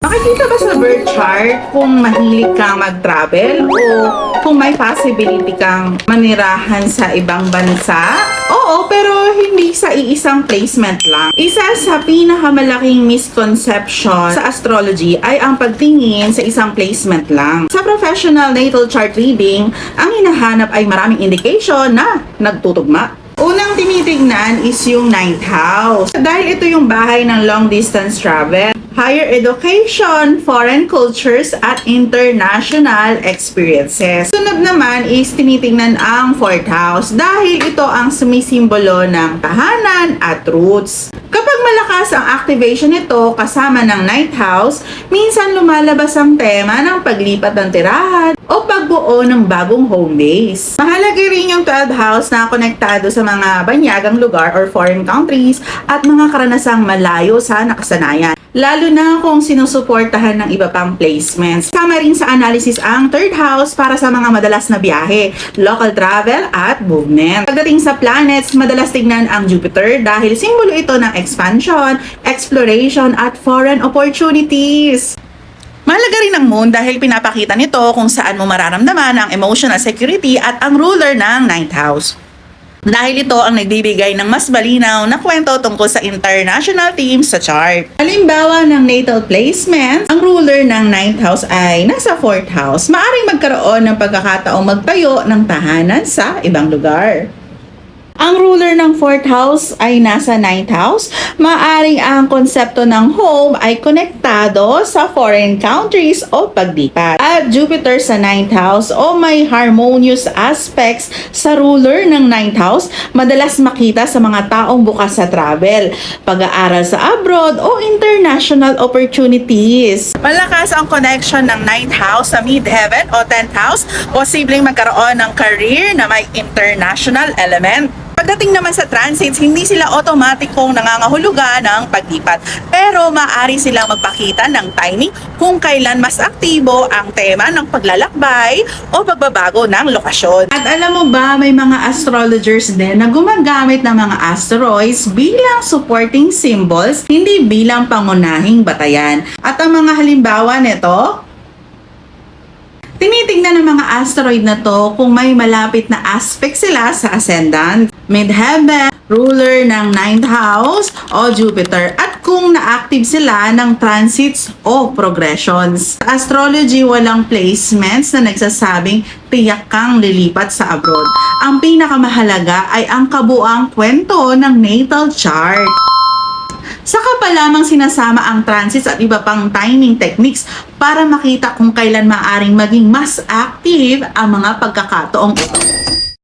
Nakikita ba sa birth chart kung mahilig kang mag-travel o kung may possibility kang manirahan sa ibang bansa? Oo, pero hindi sa iisang placement lang. Isa sa pinakamalaking misconception sa astrology ay ang pagtingin sa isang placement lang. Sa professional natal chart reading, ang hinahanap ay maraming indication na nagtutugma. Unang tinitingnan is yung 9th house. Dahil ito yung bahay ng long distance travel, higher education, foreign cultures, at international experiences. Sunod naman is tinitingnan ang 4th house dahil ito ang sumisimbolo ng tahanan at roots. Kapag malakas ang activation nito kasama ng 9th house, minsan lumalabas ang tema ng paglipat ng tirahan o pagbuo ng bagong home base. Mahalaga rin yung 12th house na konektado sa mga banyagang lugar or foreign countries at mga karanasang malayo sa nakasanayan, lalo na kung sinusuportahan ng iba pang placements. Sama rin sa analysis ang 3rd house para sa mga madalas na biyahe, local travel at movement. Pagdating sa planets, madalas tignan ang Jupiter dahil simbolo ito ng expansion, exploration at foreign opportunities. Mahalaga rin ang moon dahil pinapakita nito kung saan mo mararamdaman ang emotional security at ang ruler ng 9th house. Dahil ito ang nagbibigay ng mas malinaw na kwento tungkol sa international themes sa chart. Halimbawa ng natal placement, ang ruler ng 9th house ay nasa 4th house. Maaring magkaroon ng pagkakataong magtayo ng tahanan sa ibang lugar. Ang ruler ng 4th house ay nasa 9th house. Maaring ang konsepto ng home ay konektado sa foreign countries o paglipat. At Jupiter sa 9th house o may harmonious aspects sa ruler ng 9th house, madalas makita sa mga taong bukas sa travel, pag-aaral sa abroad o international opportunities. Malakas ang connection ng 9th house sa mid-heaven o 10th house, posibleng magkaroon ng career na may international element. Pagdating naman sa transits, hindi sila automatikong nangangahulugan ng paglipat, pero maaari silang magpakita ng timing kung kailan mas aktibo ang tema ng paglalakbay o pagbabago ng lokasyon. At alam mo ba, may mga astrologers din na gumagamit ng mga asteroids bilang supporting symbols, hindi bilang pangunahing batayan. At ang mga halimbawa nito, tinitingnan ng mga asteroid na to kung may malapit na aspect sila sa ascendant, midheaven, ruler ng 9th house o Jupiter, at kung na-active sila ng transits o progressions. Sa astrology, walang placements na nagsasabing tiyak kang lilipat sa abroad. Ang pinakamahalaga ay ang kabuang kwento ng natal chart. Saka pa lamang sinasama ang transits at iba pang timing techniques para makita kung kailan maaring maging mas active ang mga pagkakataong ito.